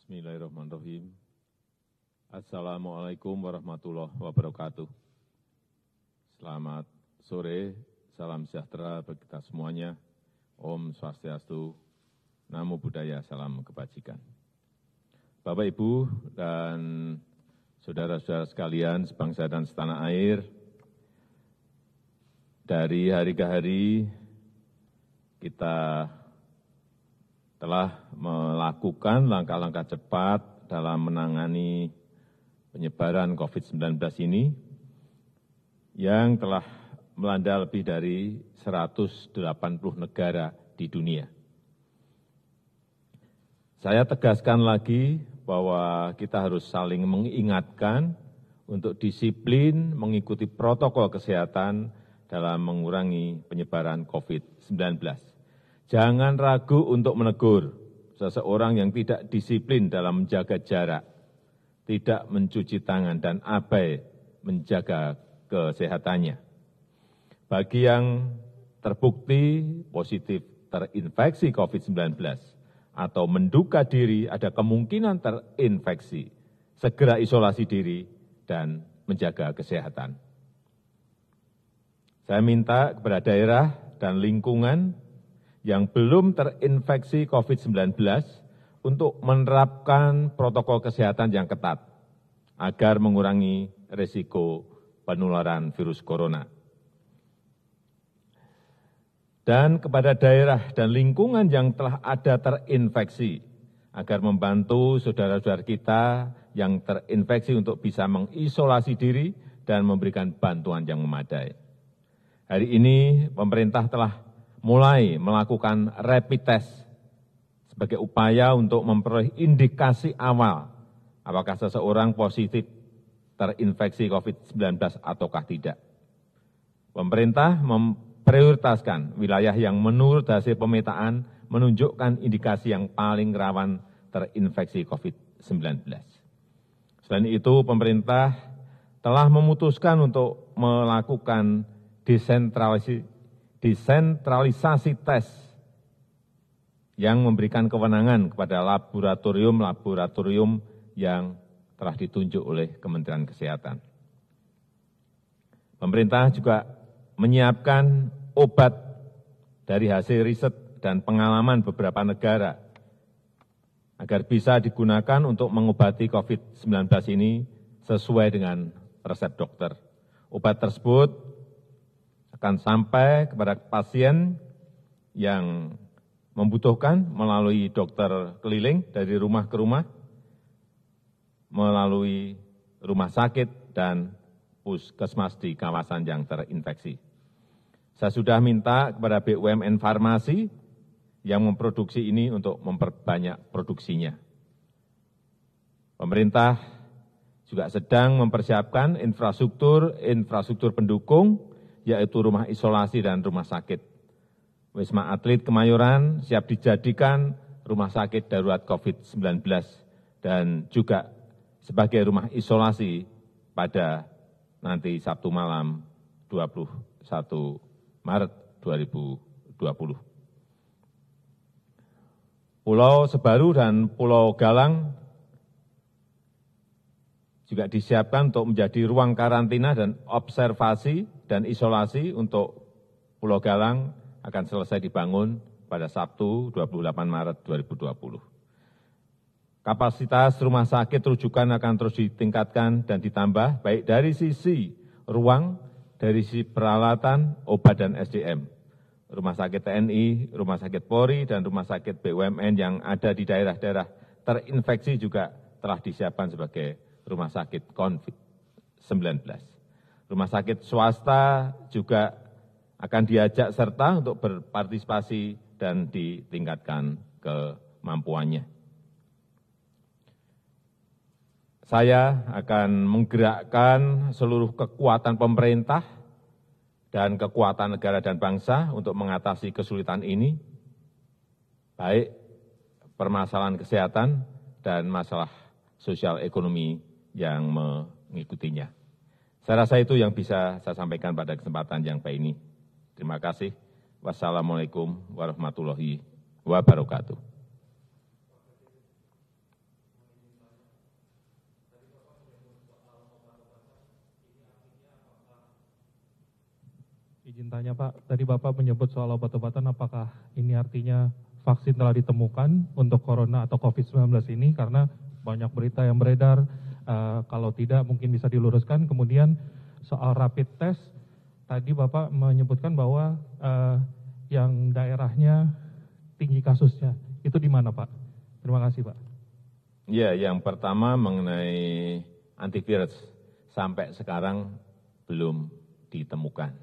Bismillahirrahmanirrahim. Assalamualaikum warahmatullahi wabarakatuh. Selamat sore, salam sejahtera bagi kita semuanya. Om Swastiastu, Namo Buddhaya, salam kebajikan. Bapak, Ibu, dan saudara-saudara sekalian sebangsa dan setanah air, dari hari ke hari kita telah melakukan langkah-langkah cepat dalam menangani penyebaran COVID-19 ini yang telah melanda lebih dari 180 negara di dunia. Saya tegaskan lagi bahwa kita harus saling mengingatkan untuk disiplin mengikuti protokol kesehatan dalam mengurangi penyebaran COVID-19. Jangan ragu untuk menegur seseorang yang tidak disiplin dalam menjaga jarak, tidak mencuci tangan, dan abai menjaga kesehatannya. Bagi yang terbukti positif terinfeksi COVID-19 atau menduga diri ada kemungkinan terinfeksi, segera isolasi diri dan menjaga kesehatan. Saya minta kepada daerah dan lingkungan yang belum terinfeksi COVID-19 untuk menerapkan protokol kesehatan yang ketat agar mengurangi risiko penularan virus corona. Dan kepada daerah dan lingkungan yang telah ada terinfeksi agar membantu saudara-saudara kita yang terinfeksi untuk bisa mengisolasi diri dan memberikan bantuan yang memadai. Hari ini pemerintah telah mulai melakukan rapid test sebagai upaya untuk memperoleh indikasi awal apakah seseorang positif terinfeksi COVID-19 ataukah tidak. Pemerintah memprioritaskan wilayah yang menurut hasil pemetaan menunjukkan indikasi yang paling rawan terinfeksi COVID-19. Selain itu, pemerintah telah memutuskan untuk melakukan desentralisasi tes yang memberikan kewenangan kepada laboratorium-laboratorium yang telah ditunjuk oleh Kementerian Kesehatan. Pemerintah juga menyiapkan obat dari hasil riset dan pengalaman beberapa negara agar bisa digunakan untuk mengobati COVID-19 ini sesuai dengan resep dokter. Obat tersebut akan sampai kepada pasien yang membutuhkan melalui dokter keliling dari rumah ke rumah, melalui rumah sakit dan puskesmas di kawasan yang terinfeksi. Saya sudah minta kepada BUMN farmasi yang memproduksi ini untuk memperbanyak produksinya. Pemerintah juga sedang mempersiapkan infrastruktur pendukung, yaitu rumah isolasi dan rumah sakit. Wisma Atlet Kemayoran siap dijadikan rumah sakit darurat COVID-19 dan juga sebagai rumah isolasi pada nanti Sabtu malam 21 Maret 2020. Pulau Sebaru dan Pulau Galang juga disiapkan untuk menjadi ruang karantina dan observasi dan isolasi. Untuk Pulau Galang akan selesai dibangun pada Sabtu 28 Maret 2020. Kapasitas rumah sakit rujukan akan terus ditingkatkan dan ditambah baik dari sisi ruang, dari sisi peralatan, obat dan SDM. Rumah sakit TNI, rumah sakit Polri, dan rumah sakit BUMN yang ada di daerah-daerah terinfeksi juga telah disiapkan sebagai rumah sakit COVID-19. Rumah sakit swasta juga akan diajak serta untuk berpartisipasi dan ditingkatkan kemampuannya. Saya akan menggerakkan seluruh kekuatan pemerintah dan kekuatan negara dan bangsa untuk mengatasi kesulitan ini, baik permasalahan kesehatan dan masalah sosial ekonomi yang mengikutinya. Saya rasa itu yang bisa saya sampaikan pada kesempatan yang baik ini. Terima kasih. Wassalamualaikum warahmatullahi wabarakatuh. Izin tanya Pak, tadi Bapak menyebut soal obat-obatan, apakah ini artinya vaksin telah ditemukan untuk corona atau COVID-19 ini? Karena banyak berita yang beredar, kalau tidak mungkin bisa diluruskan. Kemudian soal rapid test, tadi Bapak menyebutkan bahwa yang daerahnya tinggi kasusnya, itu di mana Pak? Terima kasih Pak. Ya, yang pertama mengenai antivirus, sampai sekarang belum ditemukan.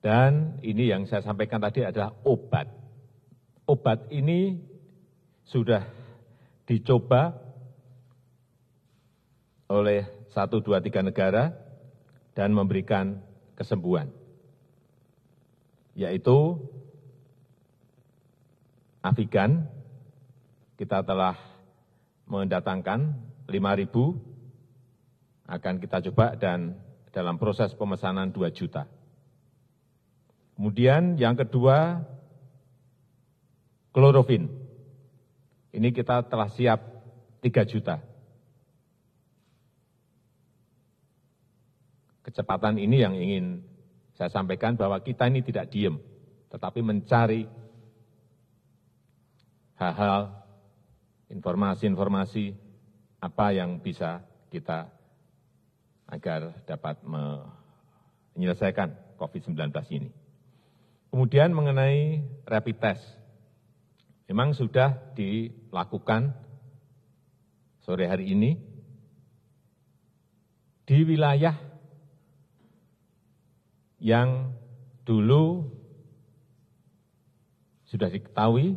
Dan ini yang saya sampaikan tadi adalah obat. Obat ini sudah dicoba oleh 1, 2, 3 negara dan memberikan kesembuhan, yaitu Avigan. Kita telah mendatangkan 5.000, akan kita coba dan dalam proses pemesanan 2 juta. Kemudian yang kedua, klorofin. Ini kita telah siap 3 juta. Kecepatan ini yang ingin saya sampaikan bahwa kita ini tidak diem, tetapi mencari hal-hal, informasi-informasi apa yang bisa kita agar dapat menyelesaikan COVID-19 ini. Kemudian mengenai rapid test, memang sudah dilakukan sore hari ini di wilayah yang dulu sudah diketahui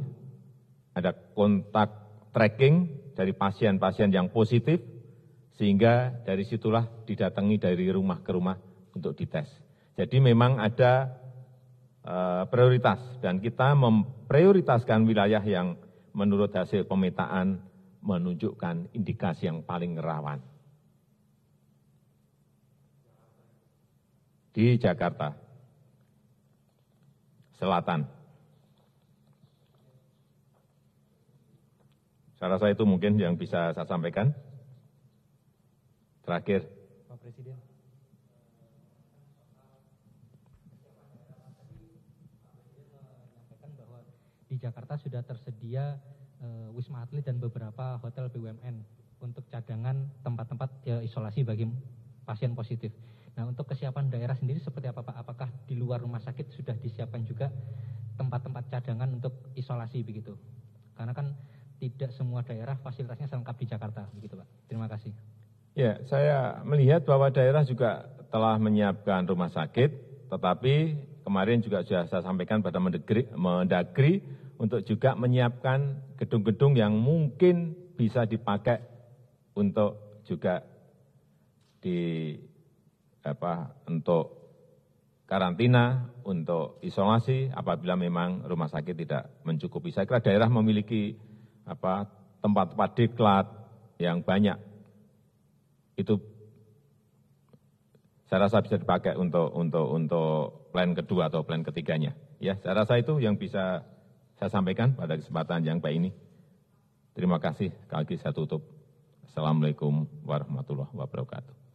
ada kontak tracking dari pasien-pasien yang positif, sehingga dari situlah didatangi dari rumah ke rumah untuk dites. Jadi memang ada prioritas, dan kita memprioritaskan wilayah yang menurut hasil pemetaan menunjukkan indikasi yang paling rawan. Di Jakarta Selatan. Saya rasa itu mungkin yang bisa saya sampaikan. Terakhir. Pak Presiden. Di Jakarta sudah tersedia Wisma Atlet dan beberapa hotel BUMN untuk cadangan tempat-tempat isolasi bagi pasien positif. Nah, untuk kesiapan daerah sendiri seperti apa Pak? Apakah di luar rumah sakit sudah disiapkan juga tempat-tempat cadangan untuk isolasi begitu? Karena kan tidak semua daerah fasilitasnya selengkap di Jakarta begitu Pak. Terima kasih. Ya, saya melihat bahwa daerah juga telah menyiapkan rumah sakit, tetapi kemarin juga sudah saya sampaikan pada Mendagri untuk juga menyiapkan gedung-gedung yang mungkin bisa dipakai untuk juga untuk karantina, untuk isolasi apabila memang rumah sakit tidak mencukupi. Saya kira daerah memiliki tempat-tempat diklat yang banyak. Itu saya rasa bisa dipakai untuk plan kedua atau plan ketiganya. Ya, saya rasa itu yang bisa saya sampaikan pada kesempatan yang baik ini. Terima kasih. Sekali lagi saya tutup. Assalamualaikum warahmatullahi wabarakatuh.